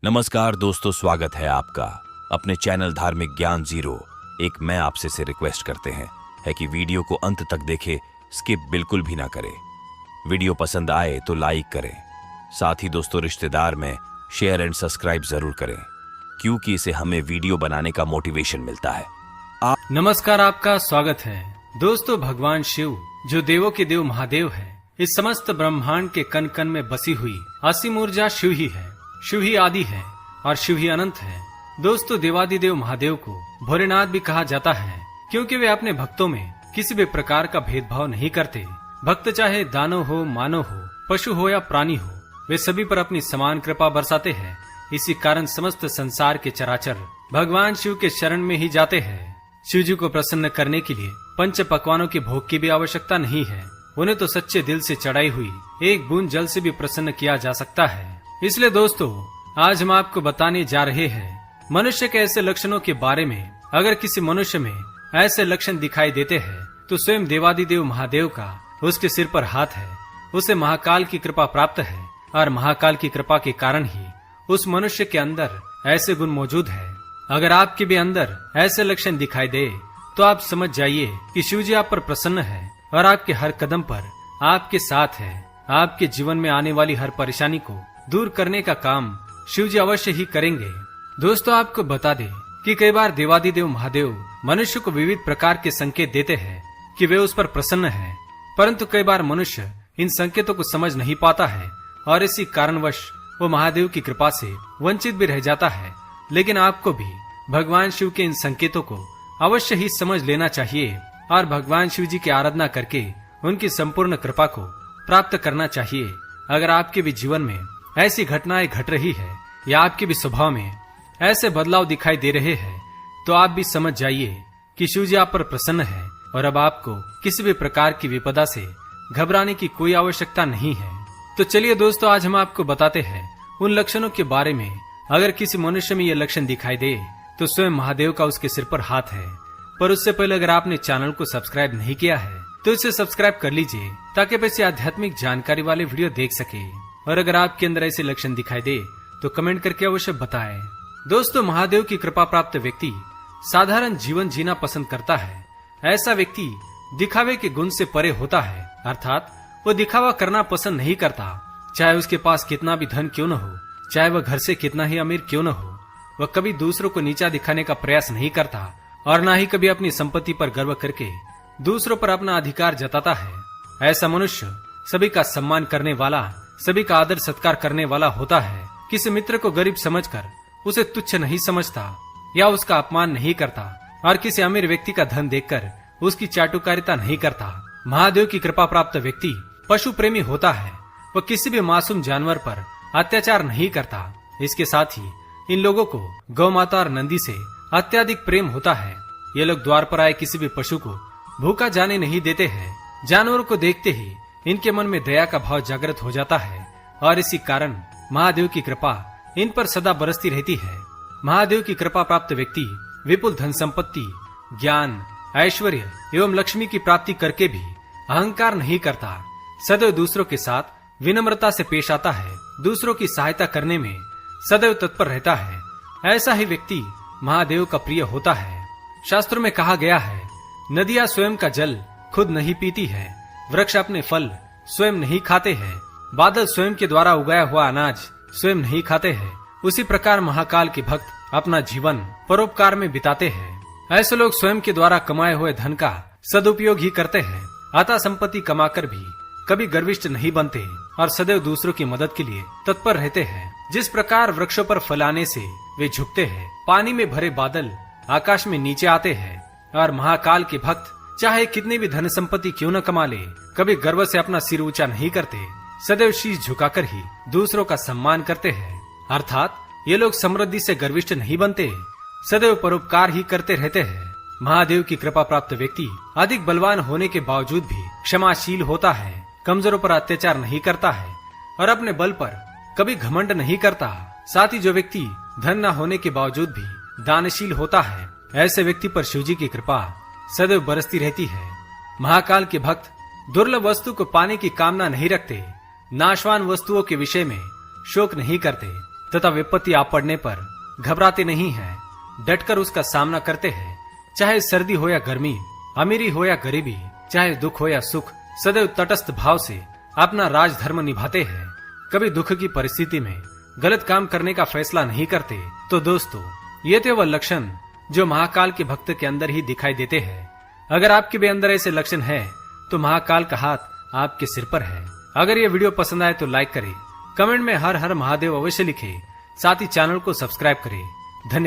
नमस्कार दोस्तों, स्वागत है आपका अपने चैनल धार्मिक ज्ञान जीरो। एक मैं आपसे से रिक्वेस्ट करते हैं कि वीडियो को अंत तक देखें, स्किप बिल्कुल भी ना करें। वीडियो पसंद आए तो लाइक करें, साथ ही दोस्तों रिश्तेदार में शेयर एंड सब्सक्राइब जरूर करें, क्योंकि इसे हमें वीडियो बनाने का मोटिवेशन मिलता है। नमस्कार, आपका स्वागत है दोस्तों। भगवान शिव जो देवों के देव महादेव है, इस समस्त ब्रह्मांड के कण कण में बसी हुई असीम ऊर्जा शिव ही है। शिव ही आदि है और शिव ही अनंत है। दोस्तों, देवादिदेव महादेव को भोलेनाथ भी कहा जाता है, क्योंकि वे अपने भक्तों में किसी भी प्रकार का भेदभाव नहीं करते। भक्त चाहे दानव हो, मानव हो, पशु हो या प्राणी हो, वे सभी पर अपनी समान कृपा बरसाते हैं। इसी कारण समस्त संसार के चराचर भगवान शिव के शरण में ही जाते हैं। शिव जी को प्रसन्न करने के लिए पंच पकवानों के भोग की भी आवश्यकता नहीं है। उन्हें तो सच्चे दिल से चढ़ाई हुई एक बूंद जल से भी प्रसन्न किया जा सकता है। इसलिए दोस्तों, आज हम आपको बताने जा रहे हैं मनुष्य के ऐसे लक्षणों के बारे में। अगर किसी मनुष्य में ऐसे लक्षण दिखाई देते हैं तो स्वयं देवादिदेव महादेव का उसके सिर पर हाथ है। उसे महाकाल की कृपा प्राप्त है और महाकाल की कृपा के कारण ही उस मनुष्य के अंदर ऐसे गुण मौजूद है। अगर आपके भी अंदर ऐसे लक्षण दिखाई दे तो आप समझ जाइए कि शिव जी आप पर प्रसन्न है और आपके हर कदम पर आपके साथ है। आपके जीवन में आने वाली हर परेशानी को दूर करने का काम शिव जी अवश्य ही करेंगे। दोस्तों, आपको बता दें कि कई बार देवादिदेव महादेव मनुष्य को विविध प्रकार के संकेत देते हैं कि वे उस पर प्रसन्न हैं, परंतु कई बार मनुष्य इन संकेतों को समझ नहीं पाता है और इसी कारणवश वो महादेव की कृपा से वंचित भी रह जाता है। लेकिन आपको भी भगवान शिव के इन संकेतों को अवश्य ही समझ लेना चाहिए और भगवान शिव जी की आराधना करके उनकी संपूर्ण कृपा को प्राप्त करना चाहिए। अगर आपके भी जीवन में ऐसी घटनाएं घट रही है या आपके भी स्वभाव में ऐसे बदलाव दिखाई दे रहे हैं, तो आप भी समझ जाइए कि शिव जी आप पर प्रसन्न है और अब आपको किसी भी प्रकार की विपदा से घबराने की कोई आवश्यकता नहीं है। तो चलिए दोस्तों, आज हम आपको बताते हैं उन लक्षणों के बारे में। अगर किसी मनुष्य में ये लक्षण दिखाई दे तो स्वयं महादेव का उसके सिर पर हाथ है। पर उससे पहले अगर आपने चैनल को सब्सक्राइब नहीं किया है तो इसे सब्सक्राइब कर लीजिए, ताकि ऐसी आध्यात्मिक जानकारी वाले वीडियो देख सके। और अगर आपके अंदर ऐसे लक्षण दिखाई दे तो कमेंट करके अवश्य बताएं। दोस्तों, महादेव की कृपा प्राप्त व्यक्ति साधारण जीवन जीना पसंद करता है। ऐसा व्यक्ति दिखावे के गुण से परे होता है, अर्थात वो दिखावा करना पसंद नहीं करता। चाहे उसके पास कितना भी धन क्यों न हो, चाहे वह घर से कितना ही अमीर क्यों न हो, वह कभी दूसरों को नीचा दिखाने का प्रयास नहीं करता और न ही कभी अपनी संपत्ति पर गर्व करके दूसरों पर अपना अधिकार जताता है। ऐसा मनुष्य सभी का सम्मान करने वाला, सभी का आदर सत्कार करने वाला होता है। किसी मित्र को गरीब समझकर उसे तुच्छ नहीं समझता या उसका अपमान नहीं करता और किसी अमीर व्यक्ति का धन देखकर उसकी चाटुकारिता नहीं करता। महादेव की कृपा प्राप्त व्यक्ति पशु प्रेमी होता है। वह किसी भी मासूम जानवर पर अत्याचार नहीं करता। इसके साथ ही इन लोगों को गौ माता और नंदी से अत्याधिक प्रेम होता है। ये लोग द्वार पर आए किसी भी पशु को भूखा जाने नहीं देते हैं। जानवरों को देखते ही इनके मन में दया का भाव जागृत हो जाता है और इसी कारण महादेव की कृपा इन पर सदा बरसती रहती है। महादेव की कृपा प्राप्त व्यक्ति विपुल धन संपत्ति, ज्ञान, ऐश्वर्य एवं लक्ष्मी की प्राप्ति करके भी अहंकार नहीं करता। सदैव दूसरों के साथ विनम्रता से पेश आता है। दूसरों की सहायता करने में सदैव तत्पर रहता है। ऐसा ही व्यक्ति महादेव का प्रिय होता है। शास्त्रों में कहा गया है, नदियां स्वयं का जल खुद नहीं पीती है, वृक्ष अपने फल स्वयं नहीं खाते हैं, बादल स्वयं के द्वारा उगाया हुआ अनाज स्वयं नहीं खाते हैं। उसी प्रकार महाकाल के भक्त अपना जीवन परोपकार में बिताते हैं। ऐसे लोग स्वयं के द्वारा कमाए हुए धन का सदुपयोग ही करते हैं। अतः संपत्ति कमाकर भी कभी गर्विष्ठ नहीं बनते और सदैव दूसरों की मदद के लिए तत्पर रहते हैं। जिस प्रकार वृक्षों पर फल आने से वे झुकते हैं, पानी में भरे बादल आकाश में नीचे आते हैं और महाकाल के भक्त चाहे कितनी भी धन संपत्ति क्यों न कमा ले, कभी गर्व से अपना सिर ऊंचा नहीं करते, सदैव शीश झुकाकर ही दूसरों का सम्मान करते हैं। अर्थात ये लोग समृद्धि से गर्विष्ठ नहीं बनते, सदैव परोपकार ही करते रहते हैं। महादेव की कृपा प्राप्त व्यक्ति अधिक बलवान होने के बावजूद भी क्षमाशील होता है, कमजोरों पर अत्याचार नहीं करता है और अपने बल पर कभी घमंड नहीं करता। साथ ही जो व्यक्ति धन न होने के बावजूद भी दानशील होता है, ऐसे व्यक्ति पर शिव जी की कृपा सदैव बरसती रहती है। महाकाल के भक्त दुर्लभ वस्तु को पाने की कामना नहीं रखते, नाशवान वस्तुओं के विषय में शोक नहीं करते तथा विपत्ति आ पड़ने पर घबराते नहीं हैं, डटकर उसका सामना करते हैं। चाहे सर्दी हो या गर्मी, अमीरी हो या गरीबी, चाहे दुख हो या सुख, सदैव तटस्थ भाव से अपना राजधर्म निभाते हैं। कभी दुख की परिस्थिति में गलत काम करने का फैसला नहीं करते। तो दोस्तों, ये थे वह लक्षण जो महाकाल के भक्त के अंदर ही दिखाई देते हैं। अगर आपके भी अंदर ऐसे लक्षण हैं, तो महाकाल का हाथ आपके सिर पर है। अगर ये वीडियो पसंद आए तो लाइक करें, कमेंट में हर हर महादेव अवश्य लिखें, साथ ही चैनल को सब्सक्राइब करें